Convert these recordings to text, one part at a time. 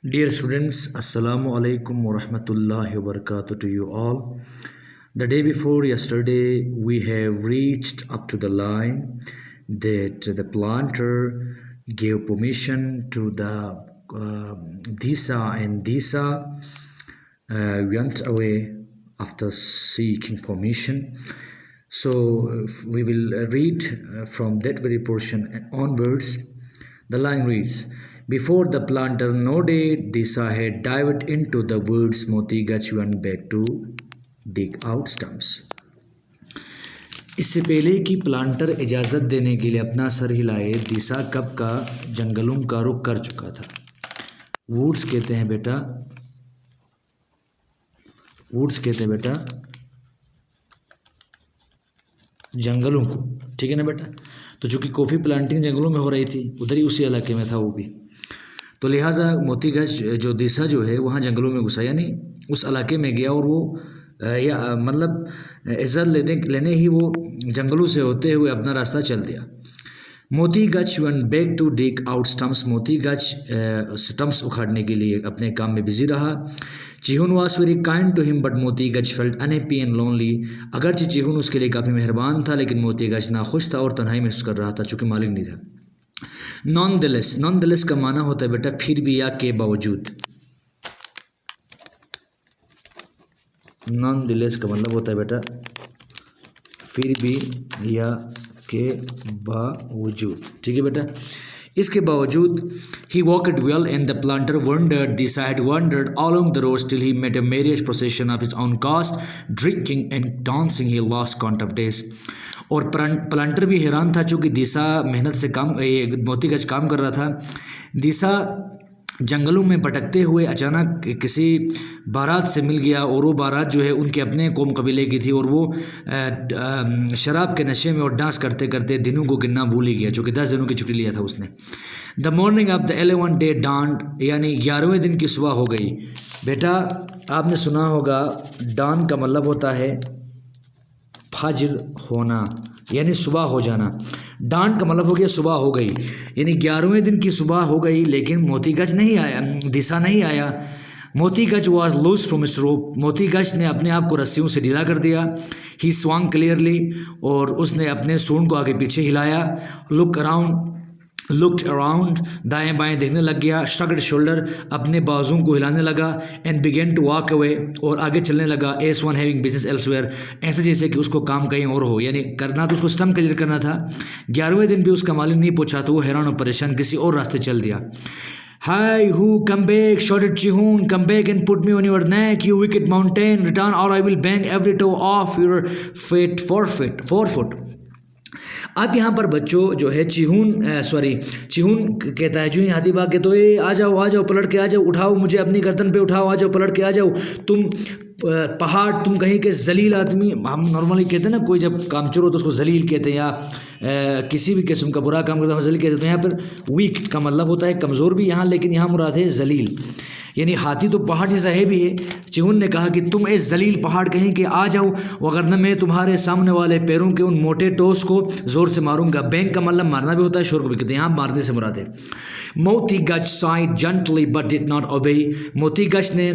Dear students, Assalamu alaikum wa rahmatullahi wa barakatuh to you all. The day before yesterday, we have reached up to the line that the planter gave permission to the Disa, and Disa went away after seeking permission. So we will read from that very portion onwards. The line reads, before the planter nodded, Disa had dived into the woods. Moti Gach went back to dig out stumps. इससे पहले कि planter इजाज़त देने के लिए अपना sir हिलाए, दिशा कब का जंगलों का रुख कर चुका था। वुड्स कहते हैं बेटा, वुड्स कहते हैं बेटा जंगलों को, ठीक है ना बेटा। तो चूँकि कॉफ़ी प्लांटिंग जंगलों में हो रही थी, उधर ही उसी इलाके में था वो भी, तो लिहाजा मोती गज जो दिशा जो है वहाँ जंगलों में घुसा, यानी उस इलाके में गया और वो या मतलब इज्जत लेने ही वो जंगलों से होते हुए अपना रास्ता चल दिया। Moti Guj went back to dig out stumps, Moti Guj stumps उखाड़ने के लिए अपने काम में बिजी रहा। Chihun was very kind to him but Moti Guj felt unhappy and lonely, अगरचे चिहुन उसके लिए काफ़ी मेहरबान था लेकिन मोती गज नाखुश था और तन्हाई महसूस कर रहा था चूँकि मालिक नहीं था। नॉन दिलेस का माना होता है बेटा फिर भी या के बावजूद। नॉन दिलेस का मतलब होता है बेटा फिर भी या के बावजूद, ठीक है बेटा। इसके बावजूद he walked well and the planter wandered, Deesa had wandered along the road till he met a marriage procession of his own caste, drinking and dancing he lost count of days। और planter भी हैरान था चूँकि दिशा मेहनत से काम मोती गज काम कर रहा था। दिशा जंगलों में भटकते हुए अचानक किसी बारात से मिल गया और वो बारात जो है उनके अपने कौम कबीले की थी और वो शराब के नशे में और डांस करते करते दिनों को गिनना भूल ही गया, चूँकि 10 दिनों की छुट्टी लिया था उसने। The morning of the 11th day dawned, यानी 11वें दिन की सुबह हो गई। बेटा आपने सुना होगा डॉन का मतलब होता है फजर होना, यानी सुबह हो जाना। डांट का मतलब हो गया सुबह हो गई, यानी 11वें दिन की सुबह हो गई लेकिन मोती गज नहीं आया, दिशा नहीं आया। मोती गज वॉज लूज फ्रॉम हिज रोप, मोती गज ने अपने आप को रस्सियों से ढीला कर दिया। ही स्वांग क्लियरली, और उसने अपने सूंड को आगे पीछे हिलाया। लुक्ड अराउंड, दाएं बाएं देखने लग गया। श्रग्ड शोल्डर, अपने बाजुओं को हिलाने लगा। And began to walk away, और आगे चलने लगा। As one having business elsewhere, ऐसे जैसे कि उसको काम कहीं और हो, यानी करना तो उसको स्टम्प क्लियर करना था। 11वें दिन भी उसका मालिक नहीं पूछा तो वो हैरान और परेशान किसी और रास्ते चल दिया। Hi, who come back? shouted Chihun. Come back and put me on your neck, you wicked mountain. Return or I will bang every toe off your feet, forefoot. अब यहाँ पर बच्चों जो है चिहुन कहता है जूही हाथी बाग के, तो ए आ जाओ पलट के आ जाओ, उठाओ मुझे अपनी गर्दन पे उठाओ, आ जाओ पलट के आ जाओ। तुम पहाड़, तुम कहीं के जलील आदमी। हम नॉर्मली कहते हैं ना कोई जब कामचोर हो तो उसको जलील कहते हैं, या किसी भी किस्म का बुरा काम करता है जलील कहते हैं। तो यहाँ पर वीक का मतलब होता है कमज़ोर भी यहाँ, लेकिन यहाँ मुराद है जलील, यानी हाथी तो पहाड़ जैसा है भी है। चिहुन ने कहा कि तुम इस जलील पहाड़ कहीं के आ जाओ, वरना मैं तुम्हारे सामने वाले पैरों के उन मोटे टोस को ज़ोर से मारूंगा। बैंक का मतलब मारना भी होता है, शोर को भी कहते हैं, यहाँ मारने से मुराद है। मोती गज side gently but did not obey, मोती गज ने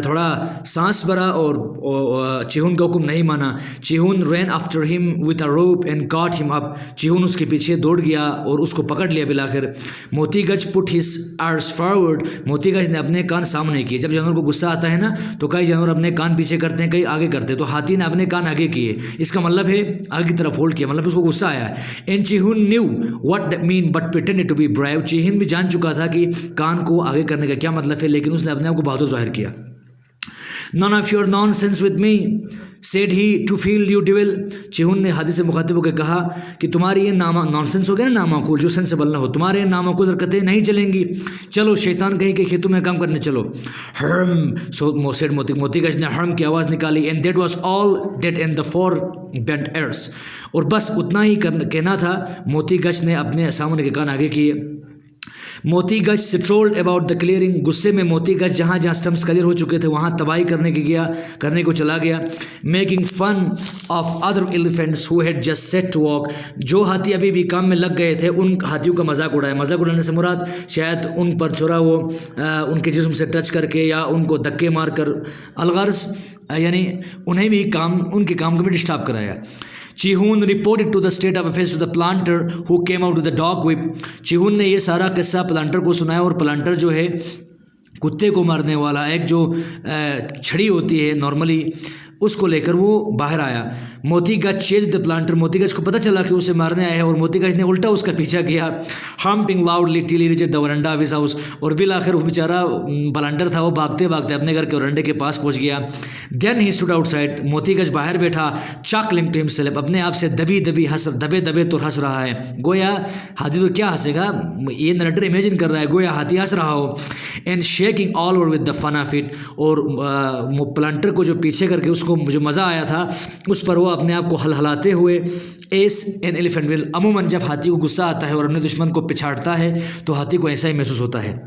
थोड़ा सांस भरा और चिहुन का हुक्म नहीं माना। Chihun ran after him with a rope and caught him up, Chihun उसके पीछे दौड़ गया और उसको पकड़ लिया बिलाकर। मोती गज पुट हिज आर्स फॉरवर्ड, मोती गज ने अपने कान सामने किए। जब जानवर को गुस्सा आता है ना तो कई जानवर अपने कान पीछे करते हैं, कई आगे करते हैं, तो हाथी ने अपने कान आगे किए, इसका मतलब है आगे की तरफ होल्ड किया, मतलब उसको गुस्सा आया। And Chihun knew what that meant but pretended to be brave, Chihun भी जान चुका था कि कान को आगे करने का क्या मतलब है, लेकिन उसने अपने आप को बहादुर जाहिर किया। None of your nonsense with me, said he to feel you devil, चिहुन ने हाथी से मुखातिब होकर कहा कि तुम्हारी ये नॉनसेंस हो गया ना, नामाकुल, जो सेंसेबल ना हो, तुम्हारे ये नामाकुल हरकतें नहीं चलेंगी, चलो शैतान कहीं के खेतों में काम करने चलो। हर्म, सो सेड मोती गज ने हर्म की आवाज़ निकाली। And that was all that and the 4 bent ears, और बस उतना ही कहना था। मोती गज ने अपने सामने के कान आगे किए। मोती गज स्ट्रोल्ड अबाउट द क्लियरिंग, गुस्से में मोती गज जहाँ जहाँ स्टम्प्स क्लियर हो चुके थे वहाँ तबाही करने को चला गया। Making fun of other elephants who had just set to walk, जो हाथी अभी भी काम में लग गए थे उन हाथियों का मजाक उड़ाया। मजाक उड़ाने से मुराद शायद उन पर छोड़ा वो उनके जिस्म से टच करके या उनको धक्के मार कर अलगर्ज यानी उन्हें भी उनके काम को भी डिस्टर्ब कराया। Chihun reported to the state of affairs to the planter who came out with the dog whip, Chihun ने ये सारा किस्सा प्लांटर को सुनाया और प्लांटर जो है कुत्ते को मारने वाला एक जो छड़ी होती है नॉर्मली उसको लेकर वो बाहर आया। मोती गज चेज द प्लांटर, मोती गज को पता चला कि उसे मारने आया है और मोती गज ने उल्टा उसका पीछा किया। Humping loudly till he reached the veranda of his house, और बिल आखिर वो बेचारा प्लांटर था वो भागते भागते अपने घर के वरांडे के पास पहुंच गया। देन ही स्टूड आउटसाइड, मोती गज बाहर बैठा, चाकलिंग टू हिमसेल्फ, अपने आप से दबे दबे तो हंस रहा है। गोया हाथी तो क्या हंसेगा, ये नरेटर इमेजिन कर रहा है गोया हाथी हंस रहा हो। And shaking all over with the fun of it, और प्लांटर को जो पीछे करके उसको जो मज़ा आया था उस पर वो अपने आप को हलहलाते हुए एस एन एलिफेंट विल, अमूमन जब हाथी को गुस्सा आता है और अपने दुश्मन को पिछाड़ता है तो हाथी को ऐसा ही महसूस होता है।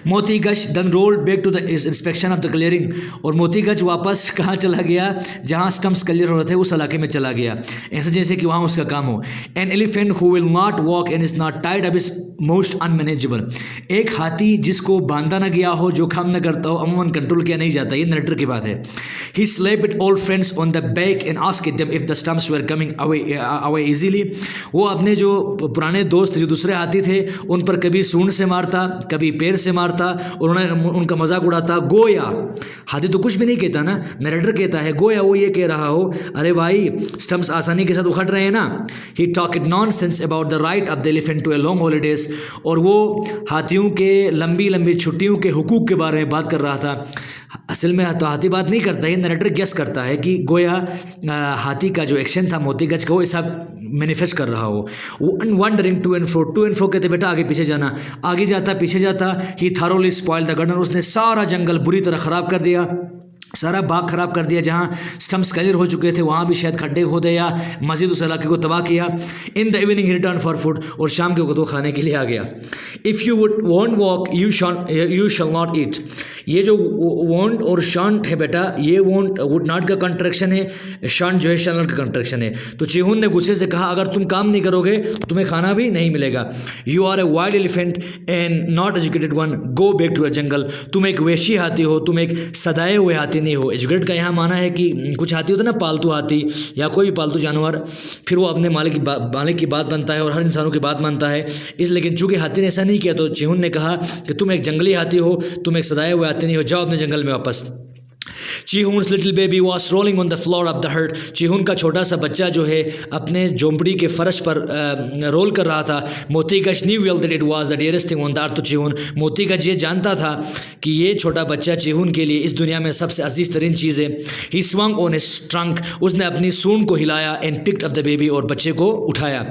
Moti Guj then rolled back to the inspection of the clearing, और मोती गज वापस कहाँ चला गया, जहाँ स्टम्प्स क्लियर हो रहे थे उस इलाके में चला गया, ऐसे जैसे कि वहाँ उसका काम हो। An elephant who will not walk and is not tied up is most unmanageable, एक हाथी जिसको बांधा न गया हो, जो काम न करता हो, अमूमन कंट्रोल किया नहीं जाता, ये नरेटर की बात है। He slapped it old friends on the back and asked them if the stumps were coming away easily, वो अपने जो पुराने दोस्त जो दूसरे हाथी थे उन पर कभी सूंड से मारता, कभी पैर से मारता और उनका मजाक उड़ाता। गोया हाथी तो कुछ भी नहीं कहता ना, नरेटर कहता है, गोया वो ये कह रहा हो अरे भाई स्टम्प्स आसानी के साथ उखड़ रहे हैं ना। He talked nonsense about the right of the elephant to a long holidays, और वो हाथियों के लंबी लंबी छुट्टियों के हुकूक के बारे में बात कर रहा था। असल में तो हाथी बात नहीं करता है, नरेटर गेस करता है कि गोया हाथी का जो एक्शन था मोती गज का वो ऐसा मैनिफेस्ट कर रहा हो। वंडरिंग टू एंड फ्रो कहते बेटा आगे पीछे जाना, आगे जाता पीछे जाता। ही थारोली स्पॉइल द गार्डन, उसने सारा जंगल बुरी तरह ख़राब कर दिया, सारा बाग ख़राब कर दिया, जहाँ स्टम्प्स क्लियर हो चुके थे वहाँ भी शायद खड्डे खोदे या मज़ीद उस इलाके को तबाह किया। In the evening he return for food, और शाम के वक्त वो खाने के लिए आ गया। If you want walk you shall not eat, ये जो वॉन्ट और शॉन्ट है बेटा, ये वॉन्ट वुड नॉट का कंट्रैक्शन है, शॉन्ट जो है शैल नॉट का कंट्रैक्शन है। तो चिहून ने गुस्से से कहा अगर तुम काम नहीं करोगे तो तुम्हें खाना भी नहीं मिलेगा। You are a wild elephant and not educated one, go back to a jungle, तुम एक वैशी हाथी हो, तुम एक सदाए हुए हाथी नहीं हो। एजुकेटेड का यहाँ माना है कि कुछ हाथी होते ना पालतू हाथी या कोई भी पालतू जानवर, फिर वो अपने मालिक की बात बनता है और हर इंसानों की बात मानता है, इस लेकिन चूंकि हाथी ने ऐसा नहीं किया तो चिहून ने कहा कि तुम एक जंगली हाथी हो, तुम एक सदाए हुए हाथी नहीं हो, जाओ अपने जंगल में वापस। Chihun's little baby was rolling on the floor of the hut, Chihun का छोटा सा बच्चा जो है अपने झोंपड़ी के फर्श पर रोल कर रहा था। Moti Guj knew well that it was the dearest thing on the earth to Chihun, Moti Guj ये जानता था कि ये छोटा बच्चा चिहून के लिए इस दुनिया में सबसे अजीज तरीन चीज़ है। He swung on his trunk, उसने अपनी सूंड को हिलाया and picked up the baby, और बच्चे को उठाया।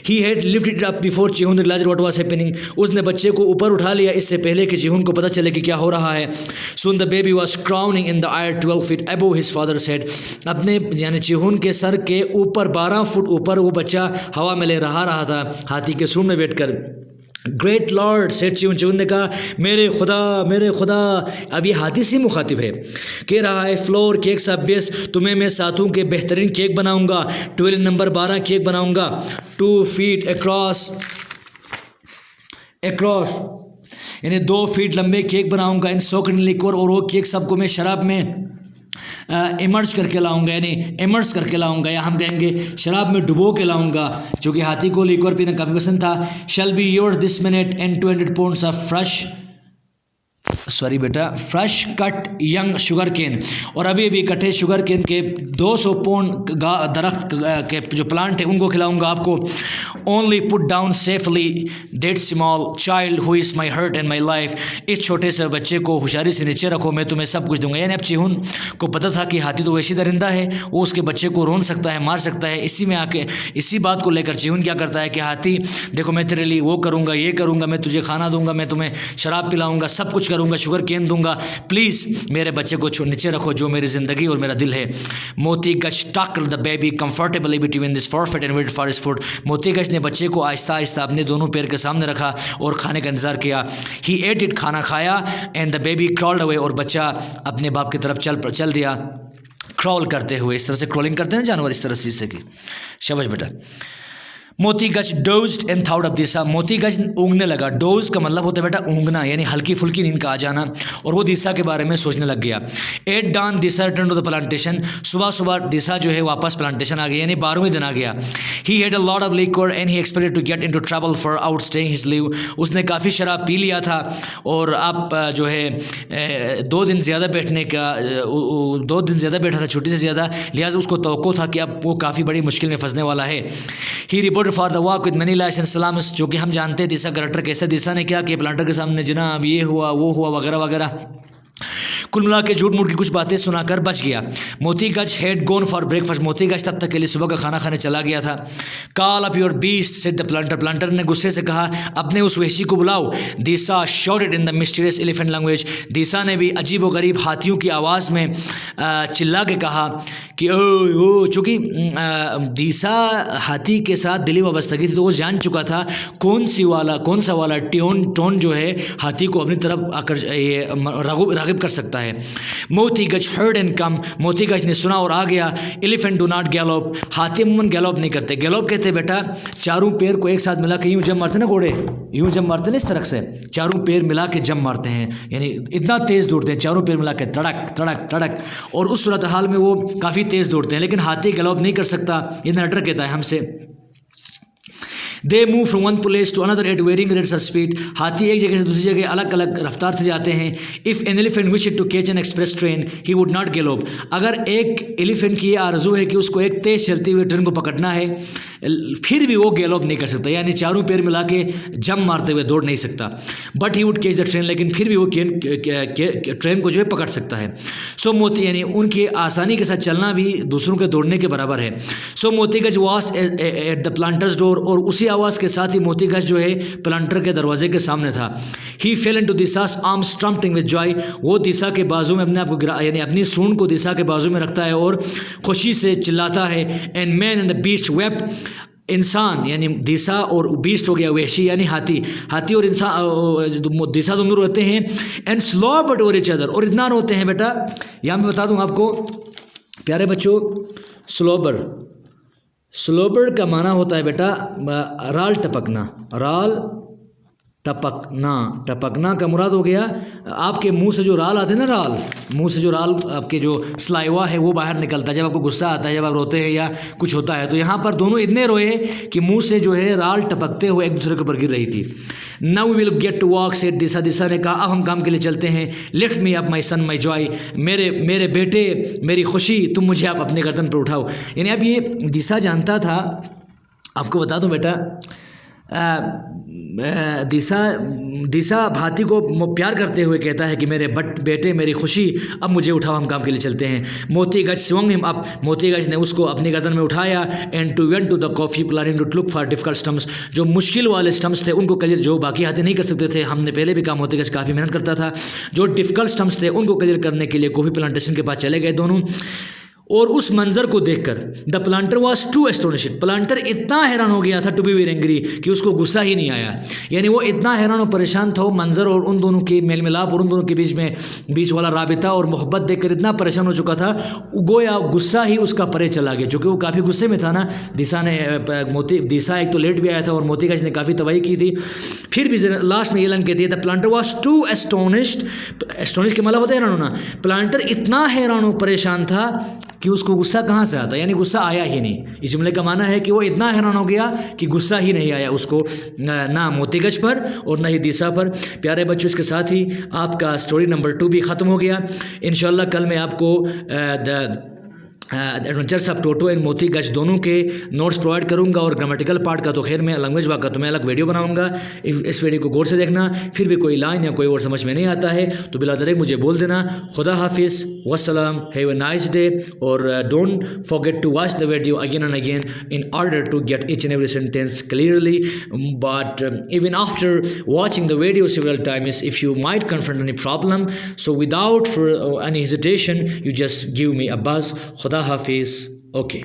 He had lifted it up before Chihun realised what was happening, उसने बच्चे को ऊपर उठा लिया इससे पहले कि चिहून को पता चले कि क्या हो रहा है। Soon the baby was crowning in the air 12 feet above his father's head, अपने यानी चिहून के सर के ऊपर 12 फुट ऊपर वो बच्चा हवा में ले रहा था हाथी के सूंड में बैठकर। ग्रेट लॉर्ड सेठ चिहून, चिहून ने कहा मेरे खुदा। अब ये हाथी से मुखातिब है, कह रहा है फ्लोर केक्स ऑफ बेस, तुम्हें मैं सातों के बेहतरीन केक बनाऊंगा, 12 नंबर 12 केक बनाऊंगा, 2 फीट अक्रॉस यानी 2 फीट लंबे केक बनाऊंगा इन सोक्ड इन लिक्वर, और वो केक सबको मैं शराब में इमर्ज करके लाऊंगा, यानी इमर्स करके लाऊंगा, या हम कहेंगे शराब में डुबो के लाऊंगा, क्योंकि हाथी को लिक्वर पीना काफ़ी पसंद था। Shall be yours this minute and 200 pounds of fresh cut young sugar cane, और अभी कटे शुगर केन के 200 पाउंड दरख्त के जो प्लांट है उनको खिलाऊंगा आपको। Only put down safely that small child who is my hurt and my life, इस छोटे से बच्चे को होशियारी से नीचे रखो, मैं तुम्हें सब कुछ दूंगा। यानी अब चिहून को पता था कि हाथी तो वैसी दरिंदा है, वो उसके बच्चे को रोन सकता है, मार सकता है। इसी बात को लेकर चिहून क्या करता है कि हाथी देखो मैं तेरे लिए वो करूँगा, ये करूँगा, मैं तुझे खाना दूंगा, मैं तुम्हें शराब पिलाऊंगा, सब कुछ करूँगा, शुगर केन दूंगा, प्लीज़ मेरे बच्चे को नीचे रखो, जो मेरी ज़िंदगी और मेरा दिल है। Moti Guj tucked the baby comfortably between this forefeet and wait for his food. Moti Guj ने बच्चे को आहिस्ता आहिस्ता अपने दोनों पैर के सामने रखा और खाने का इंतज़ार किया। ही एट इट, खाना खाया, and the baby crawled away, और बच्चा अपने बाप की तरफ चल दिया क्रॉल करते हुए। इस तरह से क्रॉलिंग करते हैं जानवर, इस तरह से जिससे कि शाबाश बेटा। मोती गज डोज्ड एंड थाउड ऑफ दिशा, मोती गज ऊँगने लगा। डोज का मतलब होता है बेटा ऊँगना, यानी हल्की फुल्की नींद का आ जाना, और वो दिशा के बारे में सोचने लग गया। At dawn Deesa return to the plantation, सुबह सुबह दिशा जो है वापस प्लांटेशन आ गया, यानी 12वें दिन आ गया। He had a lot of liquor and he expected to get into trouble for outstaying his leave. उसने काफ़ी शराब पी लिया था और अब जो है 2 दिन ज़्यादा बैठने का 2 दिन ज़्यादा बैठा था, छुट्टी से ज़्यादा, लिहाजा उसको तवक्को था कि अब वो काफ़ी बड़ी मुश्किल में फंसने वाला है। He report for the walk with many lies and salaams, जो कि हम जानते हैं दिशा करेक्टर कैसे। दिशा ने क्या किया, प्लांटर के सामने जनाब ये हुआ वो हुआ वगैरह वगैरह, कुल मिला के झूठ मूठ की कुछ बातें सुनाकर बच गया। मोती गज हैड गोन फॉर ब्रेकफास्ट, मोती गज तब तक के लिए सुबह का खाना खाने चला गया था। Call up your beast said the planter, planter ने गुस्से से कहा अपने उस वहशी को बुलाओ। Deesa shouted in the mysterious elephant language, Deesa ने भी अजीब व गरीब हाथियों की आवाज़ में चिल्ला के कहा कि ओ, चूँकि दिशा हाथी के साथ दिली वाबस्तगी थी, तो वो जान चुका था कौन सा वाला टोन जो है हाथी को अपनी तरफ राग़िब कर सकता है। मोती गज हर्ड एंड कम, मोती गज ने सुना और आ गया। एलिफेंट डू नॉट गैलोप, हाथी अमूमन गैलोप नहीं करते। गैलोप कहते हैं बेटा चारों पैर को एक साथ मिला के यूँ जंप मारते ना, घोड़े यूँ जंप मारते ना, इस तरह से चारों पैर मिला के जंप मारते हैं, यानी इतना तेज़ दौड़ते हैं चारों पैर मिला के, तड़क तड़क तड़क, और उस सूरत हाल में वो काफ़ी तेज़ दौड़ते हैं। लेकिन हाथी गैलोप नहीं कर सकता, ये नटर कहता है हमसे। They move from one place to another at varying rates of speed, हाथी एक जगह से दूसरी जगह अलग अलग रफ्तार से जाते हैं। If an elephant wish to catch an express train he would not gallop, अगर एक एलिफेंट की आरज़ू है कि उसको एक तेज़ चलती हुई ट्रेन को पकड़ना है, फिर भी वो गैलोप नहीं कर सकता, यानी चारों पैर मिला के जंप मारते हुए दौड़ नहीं सकता। But he would catch the train, लेकिन फिर भी वो ट्रेन को जो है पकड़ सकता है। सो मोती, यानी उनकी आसानी के साथ चलना भी दूसरों के दौड़ने के बराबर है। So Moti Guj was at the planter's door, और उसी आवाज़ के साथ ही मोती गज जो है प्लांटर के दरवाजे के सामने था। He fell into Disha's arms trembling with joy, वो दिशा के बाजू में अपने आप को गिरा, यानी अपनी सूंड को दिशा के बाजू में रखता है और खुशी से चिल्लाता है। And man and the beast wept, इंसान यानी दिशा और बीस्ट हो गया वहशी यानी हाथी और इंसान दिशा दोनों रोते हैं। And slow but over each other, और इतना रोते हैं बेटा, यहाँ मैं बता दूँ आपको प्यारे बच्चों, स्लोबर का माना होता है बेटा राल टपकना, टपकना का मुराद हो गया आपके मुंह से जो राल आते हैं ना, मुंह से जो राल आपके जो स्लाइवा है वो बाहर निकलता है जब आपको गुस्सा आता है, जब आप रोते हैं या कुछ होता है। तो यहाँ पर दोनों इतने रोए कि मुंह से जो है राल टपकते हुए एक दूसरे के ऊपर गिर रही थी। Now we will get to walk said Disha ने कहा अब हम काम के लिए चलते हैं। Lift me up my son my joy, मेरे बेटे मेरी खुशी, तुम मुझे आप अपने गर्दन पर उठाओ। यानी अब ये दिशा जानता था, आपको बता दूं बेटा, दिशा हाथी को प्यार करते हुए कहता है कि मेरे बेटे मेरी खुशी, अब मुझे उठाओ हम काम के लिए चलते हैं। मोती गज swung him up, मोती गज ने उसको अपनी गर्दन में उठाया। And too went to the coffee planning to look for difficult stumps, जो मुश्किल वाले स्टम्प्स थे उनको क्लियर, जो बाकी हाथी नहीं कर सकते थे, हमने पहले भी काम मोती गज काफ़ी मेहनत करता था, जो डिफिकल्ट स्टम्प्स थे उनको क्लियर करने के लिए कॉफी प्लांटेशन के पास चले गए दोनों। और उस मंजर को देखकर the planter was too astonished, planter इतना हैरान हो गया था टू बी वेरी एंग्री कि उसको गुस्सा ही नहीं आया। यानी वो इतना हैरान और परेशान था वो मंजर और उन दोनों के मेल मिलाप और उन दोनों के बीच वाला राबिता और मोहब्बत देखकर इतना परेशान हो चुका था, गोया गुस्सा ही उसका परे चला गया। चूँकि वो काफ़ी गुस्से में था ना, दिशा एक तो लेट भी आया था और मोती गज ने काफ़ी तबाही की थी। फिर भी लास्ट में ये लाइन कहती है the planter was too astonished, astonish के मतलब होता है हैरान होना, प्लांटर इतना हैरान और परेशान था कि उसको गुस्सा कहाँ से आता, यानी गुस्सा आया ही नहीं। इस जुमले का माना है कि वो इतना हैरान हो गया कि गुस्सा ही नहीं आया उसको, ना मोती गज पर और ना ही दिशा पर। प्यारे बच्चों, इसके साथ ही आपका स्टोरी नंबर 2 भी ख़त्म हो गया। इंशाल्लाह कल मैं आपको एडवेंचर्स ऑफ टोटो एंड मोती गज दोनों के नोट्स प्रोवाइड करूंगा, और ग्रामेटिकल पार्ट का तो खैर मैं लैंग्वेज का तो मैं अलग वीडियो बनाऊंगा। इस वीडियो को गौर से देखना, फिर भी कोई लाइन या कोई और समझ में नहीं आता है तो बिला दरेक मुझे बोल देना। खुदा हाफिज़, वस्सलाम, हैव अ नाइस डे, और don't forget to watch the video again and again in order to get each and every sentence clearly, but even after watching the video several times, if you might confront any problem, so without any hesitation you just give me a buzz. Khuda Hafiz. Okay.